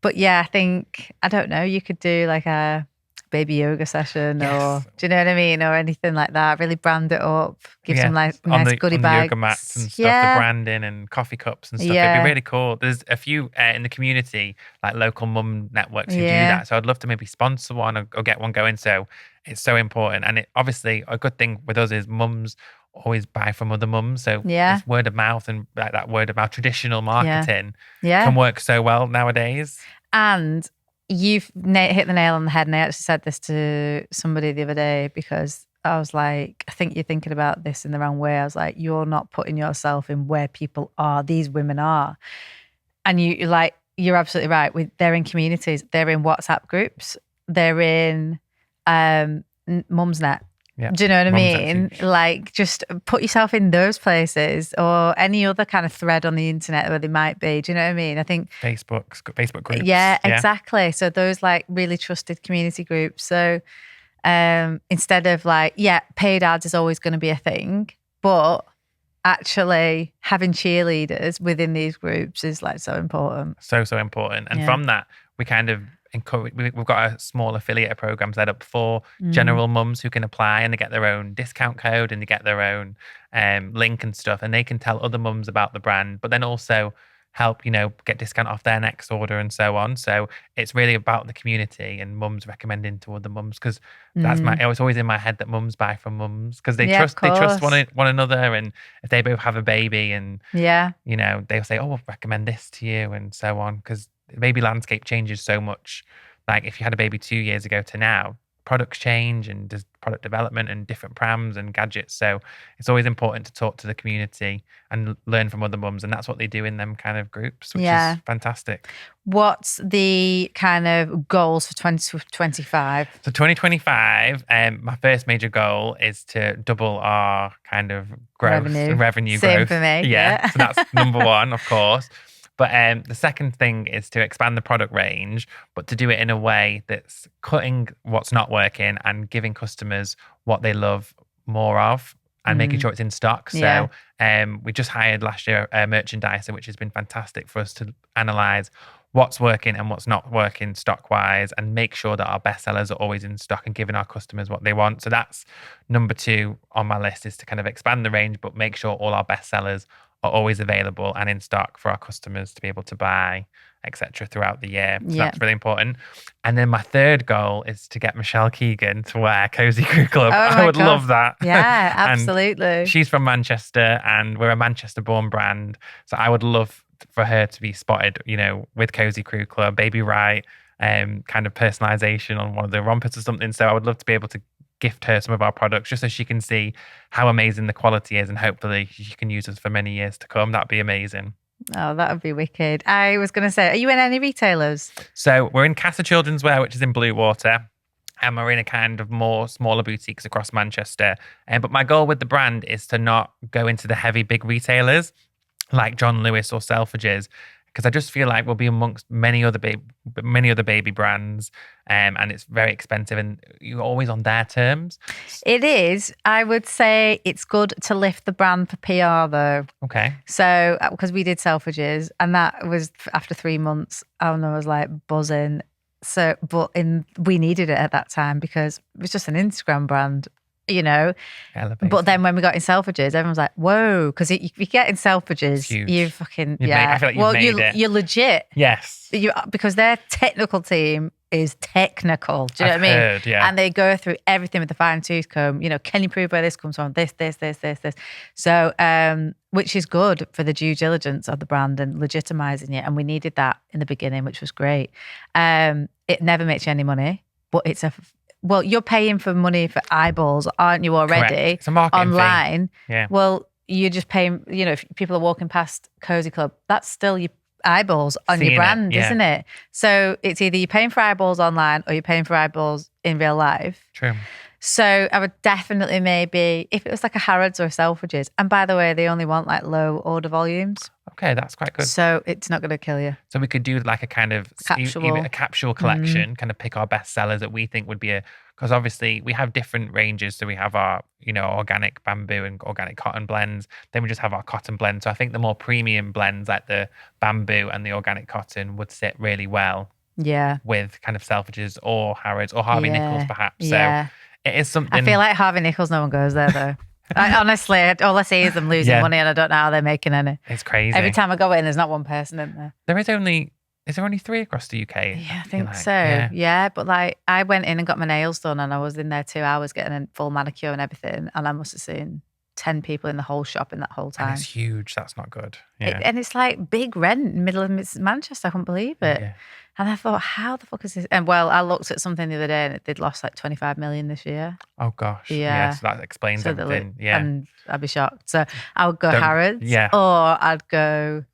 But yeah, I think, I don't know, you could do like a baby yoga session, or do you know what I mean, or anything like that. Really brand it up, give some nice goodie bags, the yoga mats and stuff, the branding and coffee cups and stuff. It'd be really cool. There's a few in the community, like local mum networks who do that. So I'd love to maybe sponsor one or get one going. So it's so important. And it obviously, a good thing with us is mums always buy from other mums. So it's word of mouth, and like that word of mouth, traditional marketing can work so well nowadays. And you've hit the nail on the head, and I actually said this to somebody the other day, because I was like, I think you're thinking about this in the wrong way. I was like, you're not putting yourself in where people are. These women are. And you're absolutely right. They're in communities. They're in WhatsApp groups. They're in Mumsnet. Yeah. Do you know what I mean? Like, just put yourself in those places or any other kind of thread on the internet where they might be. Do you know what I mean? I think Facebook groups. Yeah, exactly. So those like really trusted community groups. So instead of like, paid ads is always going to be a thing, but actually having cheerleaders within these groups is like so important. So important. And from that, we kind of encourage, we've got a small affiliate program set up for general mums who can apply, and they get their own discount code and they get their own link and stuff, and they can tell other mums about the brand, but then also help, get discount off their next order and so on. So it's really about the community and mums recommending to other mums, because it's always in my head that mums buy from mums because they trust one another, and if they both have a baby and they'll say, oh, I'll recommend this to you and so on, because the baby landscape changes so much. Like if you had a baby 2 years ago to now, products change and there's product development and different prams and gadgets. So it's always important to talk to the community and learn from other mums. And that's what they do in them kind of groups, which is fantastic. What's the kind of goals for 2025? So 2025, my first major goal is to double our kind of revenue Same growth. For me. Yeah. So that's number one, of course. But the second thing is to expand the product range, but to do it in a way that's cutting what's not working and giving customers what they love more of and making sure it's in stock. So we just hired last year a merchandiser, which has been fantastic for us to analyze what's working and what's not working stock-wise and make sure that our best sellers are always in stock and giving our customers what they want. So that's number 2 on my list, is to kind of expand the range, but make sure all our best sellers are always available and in stock for our customers to be able to buy, etc. throughout the year. So that's really important. And then my third goal is to get Michelle Keegan to wear Cozy Crew Club. I would love that. Yeah, absolutely. She's from Manchester and we're a Manchester-born brand. So I would love for her to be spotted, with Cozy Crew Club, Baby Right, kind of personalization on one of the rompers or something. So I would love to be able to gift her some of our products just so she can see how amazing the quality is, and hopefully she can use us for many years to come. That'd be amazing. Oh, that would be wicked. I was going to say, are you in any retailers? So we're in Casa Children's Wear, which is in Bluewater, and we're in a kind of more smaller boutiques across Manchester. But my goal with the brand is to not go into the heavy big retailers like John Lewis or Selfridges, because I just feel like we'll be amongst many other baby brands, and it's very expensive, and you're always on their terms. It is. I would say it's good to lift the brand for PR though. Okay. So because we did Selfridges, and that was after 3 months, I was like buzzing. So, we needed it at that time because it was just an Instagram brand. Elevated. But then when we got in Selfridges, everyone was like, whoa, because if you get in Selfridges, you fucking, I feel like you're legit. Yes. Because their technical team is technical. Do you know what I mean? Heard, yeah. And they go through everything with the fine tooth comb. Can you prove where this comes from? This. So, which is good for the due diligence of the brand and legitimizing it. And we needed that in the beginning, which was great. It never makes you any money, but well, you're paying for money for eyeballs, aren't you already? Correct. It's a marketing online. Fee. Yeah. Well, you're just paying, if people are walking past Cozy Club, that's still your eyeballs on your brand, isn't it? So it's either you're paying for eyeballs online or you're paying for eyeballs in real life. True. So I would definitely maybe, if it was like a Harrods or a Selfridges, and by the way, they only want like low order volumes. Okay, that's quite good. So it's not going to kill you. So we could do like a kind of capsule collection, kind of pick our best sellers that we think would be because obviously we have different ranges. So we have our, organic bamboo and organic cotton blends. Then we just have our cotton blends. So I think the more premium blends like the bamboo and the organic cotton would sit really well. Yeah. With kind of Selfridges or Harrods or Harvey Nichols perhaps. Yeah. So it is something. I feel like Harvey Nichols, no one goes there though. Honestly, all I see is them losing money and I don't know how they're making any. It's crazy. Every time I go in, there's not one person in there. Is there only 3 across the UK? Yeah, I think so. Yeah, but like I went in and got my nails done and I was in there 2 hours getting a full manicure and everything, and I must have seen 10 people in the whole shop in that whole time. And it's huge. That's not good. Yeah. And it's like big rent in the middle of Manchester. I couldn't believe it. Yeah. And I thought, how the fuck is this? And well, I looked at something the other day and they'd lost like 25 million this year. Oh gosh. Yeah. So that explains everything. Yeah. And I'd be shocked. So I would go Don't- Harrods. yeah. Or I'd go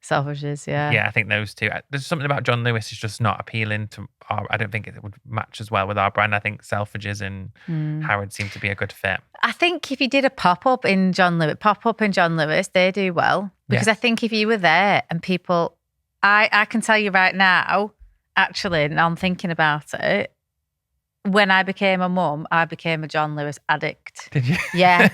Selfridges. Yeah. Yeah, I think those two. There's something about John Lewis is just not appealing to I don't think it would match as well with our brand. I think Selfridges and Harrods seem to be a good fit. I think if you did a pop-up in John Lewis, they do well. Because I think if you were there and people, I can tell you right now, actually, now I'm thinking about it, when I became a mum, I became a John Lewis addict. Did you? Yeah.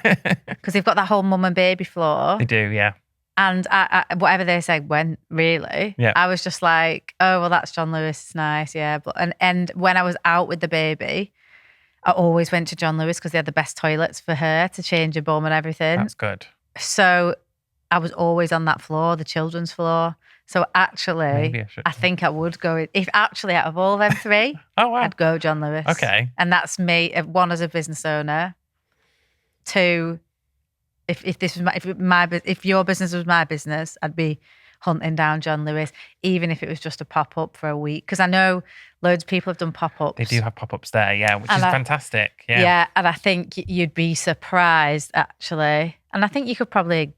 Because they've got that whole mum and baby floor. They do, yeah. And I, whatever they said went, really. Yeah. I was just like, oh, well, that's John Lewis. It's nice, yeah. But and when I was out with the baby, I always went to John Lewis because they had the best toilets for her to change her bum and everything. That's good. So I was always on that floor, the children's floor. So actually, Maybe I think I would go, if actually out of all them three, oh, wow. I'd go John Lewis. Okay. And that's me, one, as a business owner. Two, if your business was my business, I'd be hunting down John Lewis, even if it was just a pop-up for a week. Because I know loads of people have done pop-ups. They do have pop-ups there, yeah, which is fantastic. Yeah. Yeah, and I think you'd be surprised, actually. And I think I could probably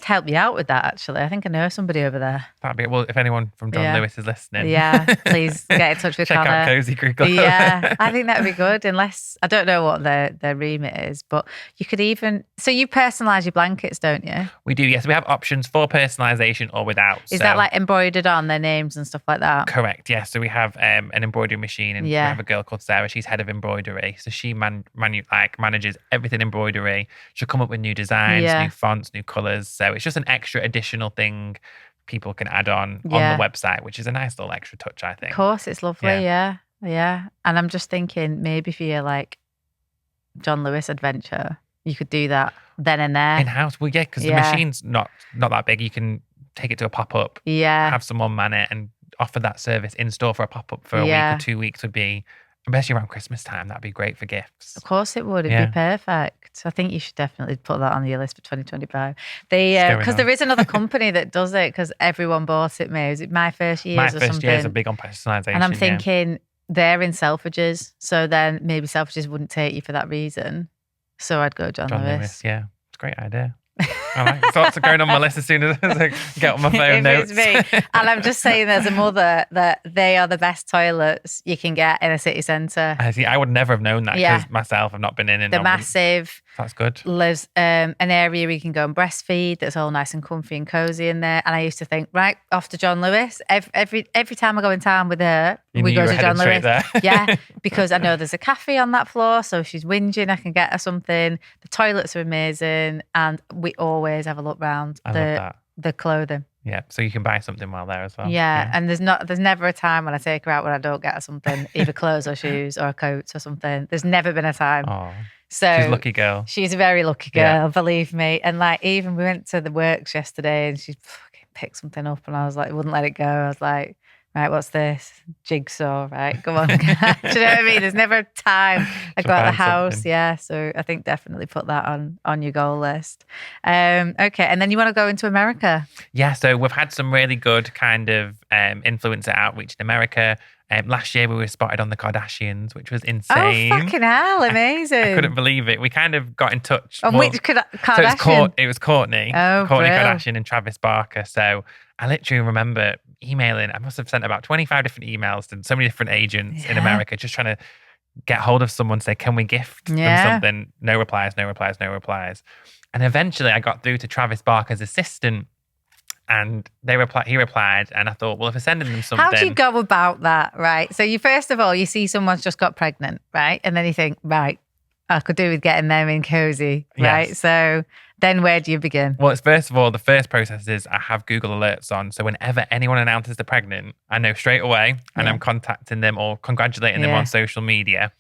help you out with that, actually. I think I know somebody over there. That'd be, well, if anyone from John Lewis is listening. Yeah, please get in touch with Check Conor. out Cozy Crew Club. Yeah, I think that'd be good, unless, I don't know what their remit is, but you could even, so you personalise your blankets, don't you? We do, yes. We have options for personalisation or without. Is that like embroidered on their names and stuff like that? Correct, yes. So we have an embroidery machine and we have a girl called Sarah. She's head of embroidery. So she manages everything embroidery. She'll come up with new designs, new fonts, new colours. So it's just an extra additional thing people can add on the website, which is a nice little extra touch, I think. Of course, it's lovely, yeah. And I'm just thinking maybe for your like John Lewis adventure, you could do that then and there. In-house, well, yeah, because the machine's not that big. You can take it to a pop-up, have someone man it and offer that service in store for a pop-up for a week or 2 weeks would be, especially around Christmas time, that'd be great for gifts. Of course it would. It'd be perfect. I think you should definitely put that on your list for 2025. Because there is another company that does it because everyone bought it, May. Was it My First Years or something? My First Years are big on personalisation. And I'm thinking they're in Selfridges, so then maybe Selfridges wouldn't take you for that reason. So I'd go John Lewis. Yeah, it's a great idea. I like it. So lots of going on my list as soon as I get on my phone notes. It's me. And I'm just saying as a mother that they are the best toilets you can get in a city centre. I would never have known that because myself I've not been in. They're massive. That's good. There's an area where you can go and breastfeed that's all nice and comfy and cosy in there. And I used to think, right, off to John Lewis. Every time I go in town with her, we go to John Lewis. Yeah, because I know there's a cafe on that floor. So if she's whinging, I can get her something. The toilets are amazing. And we always have a look round the clothing. Yeah, so you can buy something while there as well. Yeah, and there's never a time when I take her out when I don't get her something, either clothes or shoes or a coat or something. There's never been a time. Oh, so she's a lucky girl. She's a very lucky girl, believe me. And like even we went to the works yesterday and she fucking picked something up and I was like, wouldn't let it go. I was like, right, what's this? Jigsaw, right? Come on. Do you know what I mean? There's never a time I go out of the house. Something. Yeah, so I think definitely put that on your goal list. Okay, and then you want to go into America? Yeah, so we've had some really good kind of influencer outreach in America. Last year we were spotted on the Kardashians, which was insane. Oh, fucking hell, amazing. I couldn't believe it. We kind of got in touch. On which Kardashian? So it was Kourtney. Oh, Kourtney Kardashian and Travis Barker. So I literally remember emailing. I must have sent about 25 different emails to so many different agents in America, just trying to get hold of someone, say, can we gift them something? No replies. And eventually I got through to Travis Barker's assistant and he replied, and I thought, well, if I'm sending them something. How do you go about that, right? So you first of all, you see someone's just got pregnant, right? And then you think, right, I could do with getting them in cozy, right? Yes. So then where do you begin? Well, it's first of all, the first process is I have Google alerts on. So whenever anyone announces they're pregnant, I know straight away and I'm contacting them or congratulating them on social media.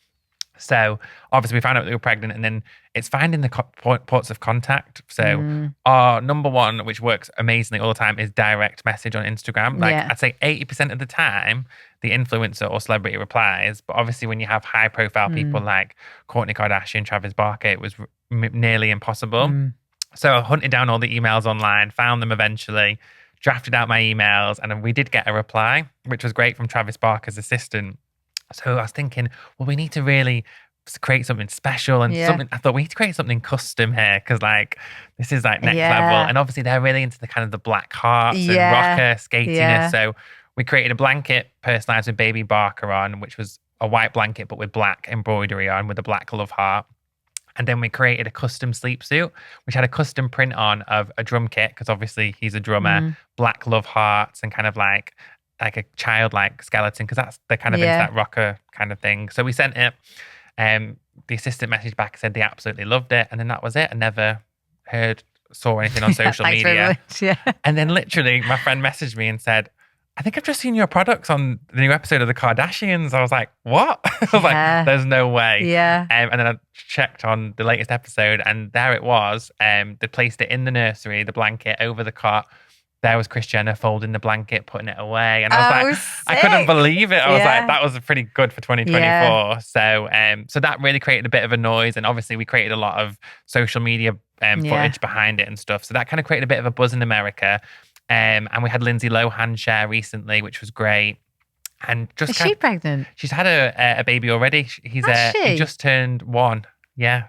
So obviously we found out that we were pregnant, and then it's finding the ports of contact. So our number one, which works amazingly all the time, is direct message on Instagram. Like I'd say 80% of the time, the influencer or celebrity replies. But obviously when you have high profile people like Kourtney Kardashian, Travis Barker, it was nearly impossible. So I hunted down all the emails online, found them eventually, drafted out my emails, and we did get a reply, which was great, from Travis Barker's assistant. So I was thinking, well, we need to really create something special and something. I thought we need to create something custom here, because like this is like next level. And obviously they're really into the kind of the black hearts and rocker skatiness. So we created a blanket personalized with baby Barker on, which was a white blanket but with black embroidery on with a black love heart. And then we created a custom sleep suit, which had a custom print on of a drum kit, because obviously he's a drummer, black love hearts, and kind of like a childlike skeleton, because that's the kind of into that rocker kind of thing. So we sent it. The assistant messaged back, said they absolutely loved it, and then that was it. I never saw anything on social media. And then literally my friend messaged me and said, I think I've just seen your products on the new episode of The Kardashians. I was like, what? I was like, there's no way. And then I checked on the latest episode, and there it was. They placed it in the nursery, the blanket over the cot. There was Kris Jenner folding the blanket, putting it away. And I was like, sick. I couldn't believe it. I was like, that was pretty good for 2024. So that really created a bit of a noise. And obviously we created a lot of social media footage behind it and stuff. So that kind of created a bit of a buzz in America. And we had Lindsay Lohan share recently, which was great. And just is she pregnant? She's had a baby already. He just turned 1. Yeah.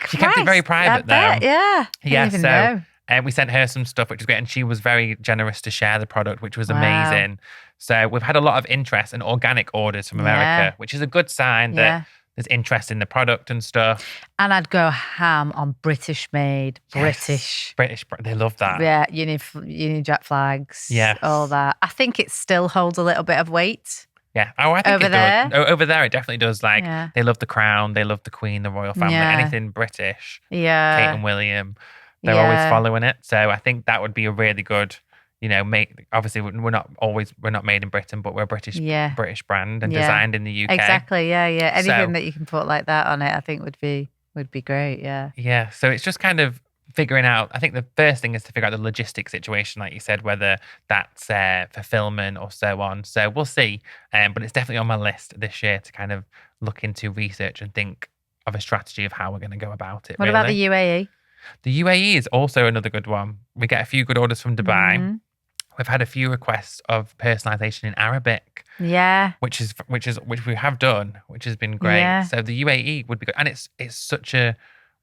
She kept it very private though. I didn't even know. And we sent her some stuff, which was great. And she was very generous to share the product, which was amazing. So we've had a lot of interest and organic orders from America, which is a good sign that there's interest in the product and stuff. And I'd go ham on British made, British. They love that. Yeah, Union Jack flags, all that. I think it still holds a little bit of weight. Yeah. Oh, I think over there. Does. Over there, it definitely does. Like, they love the crown, they love the Queen, the royal family, anything British. Yeah. Kate and William. They're always following it. So I think that would be a really good, obviously we're not made in Britain, but we're a British brand and designed in the UK. Exactly. Yeah. Anything that you can put like that on it, I think would be great. Yeah. Yeah. So it's just kind of figuring out, I think the first thing is to figure out the logistic situation, like you said, whether that's fulfillment or so on. So we'll see. But it's definitely on my list this year to kind of look into research and think of a strategy of how we're going to go about it. What about the UAE? The UAE is also another good one. We get a few good orders from Dubai. We've had a few requests of personalization in Arabic. Yeah. Which we have done, which has been great. Yeah. So the UAE would be good. And it's such a,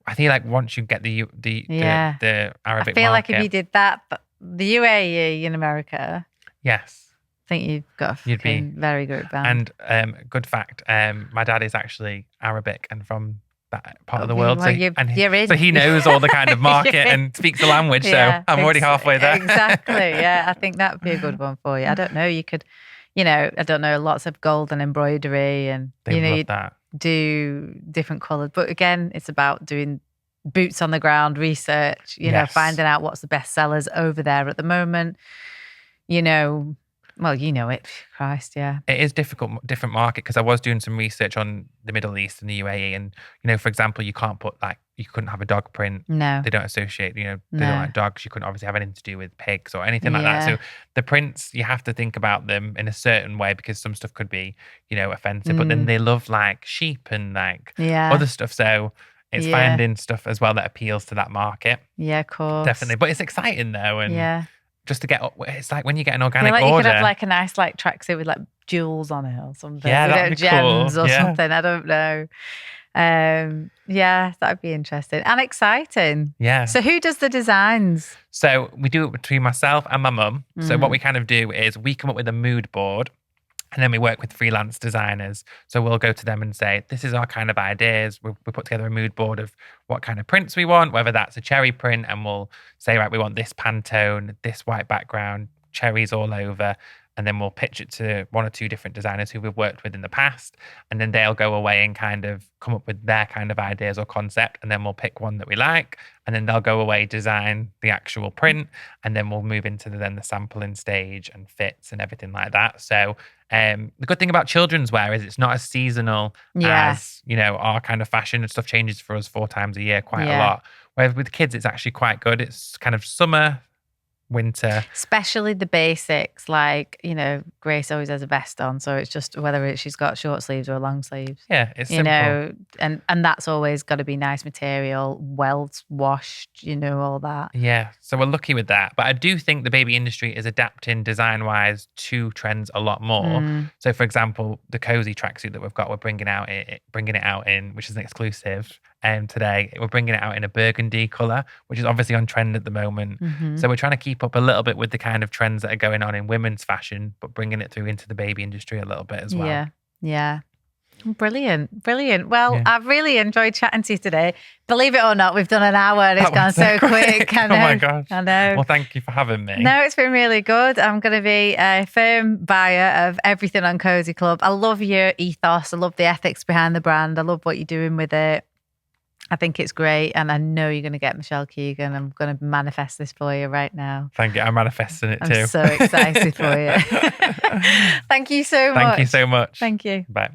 I feel like once you get the Arabic market. I feel like if you did that, but the UAE in America. Yes. I think you'd be very good band. And good fact, my dad is actually Arabic and from that part of the world. Well, so he knows all the kind of market and speaks the language. So I'm already halfway there. Exactly. Yeah. I think that would be a good one for you. I don't know. You could, I don't know, lots of gold and embroidery and, love that. Do different colours. But again, it's about doing boots on the ground research, finding out what's the best sellers over there at the moment, Well, it. Christ, yeah. It is different market, because I was doing some research on the Middle East and the UAE, and for example, you couldn't have a dog print. No, they don't associate. They don't like dogs. You couldn't obviously have anything to do with pigs or anything like that. So the prints, you have to think about them in a certain way, because some stuff could be offensive, but then they love like sheep and like other stuff. So it's finding stuff as well that appeals to that market. Yeah, of course, definitely. But it's exciting though, and just to get, it's like when you get an organic order. You could have like a nice like tracksuit with like jewels on it or something. Yeah, that'd be gems cool. Or something. I don't know. That'd be interesting and exciting. Yeah. So who does the designs? So we do it between myself and my mum. So what we kind of do is we come up with a mood board. And then we work with freelance designers. So we'll go to them and say, this is our kind of ideas. We put together a mood board of what kind of prints we want, whether that's a cherry print. And we'll say, right, we want this Pantone, this white background, cherries all over. and then we'll pitch it to 1 or 2 different designers who we've worked with in the past, and then they'll go away and kind of come up with their kind of ideas or concept, and then we'll pick one that we like, and then they'll go away, design the actual print, and then we'll move into the sampling stage and fits and everything like that. So the good thing about children's wear is it's not as seasonal as, you know, our kind of fashion and stuff changes for us 4 times a year quite a lot. Whereas with kids, it's actually quite good. It's kind of summer, winter. Especially the basics, like, you know, Grace always has a vest on, so it's just whether she's got short sleeves or long sleeves. Yeah, it's you simple. know, and that's always got to be nice material, well washed, you know, all that. Yeah, so we're lucky with that. But I do think the baby industry is adapting design-wise to trends a lot more. So, for example, the cozy tracksuit that we've got, we're bringing it out in, which is an exclusive. Today we're bringing it out in a burgundy color, which is obviously on trend at the moment. So we're trying to keep up a little bit with the kind of trends that are going on in women's fashion, but bringing it through into the baby industry a little bit as well. Yeah. Brilliant. Well, I've really enjoyed chatting to you today. Believe it or not, we've done an hour and it's gone so quick. I know. Oh my gosh. I know. Well, thank you for having me. No, it's been really good. I'm going to be a firm buyer of everything on Cozy Club. I love your ethos. I love the ethics behind the brand. I love what you're doing with it. I think it's great, and I know you're going to get Michelle Keegan. I'm going to manifest this for you right now. Thank you. I'm manifesting it too. I'm so excited for you. Thank you so much. Thank you so much. Thank you. Bye.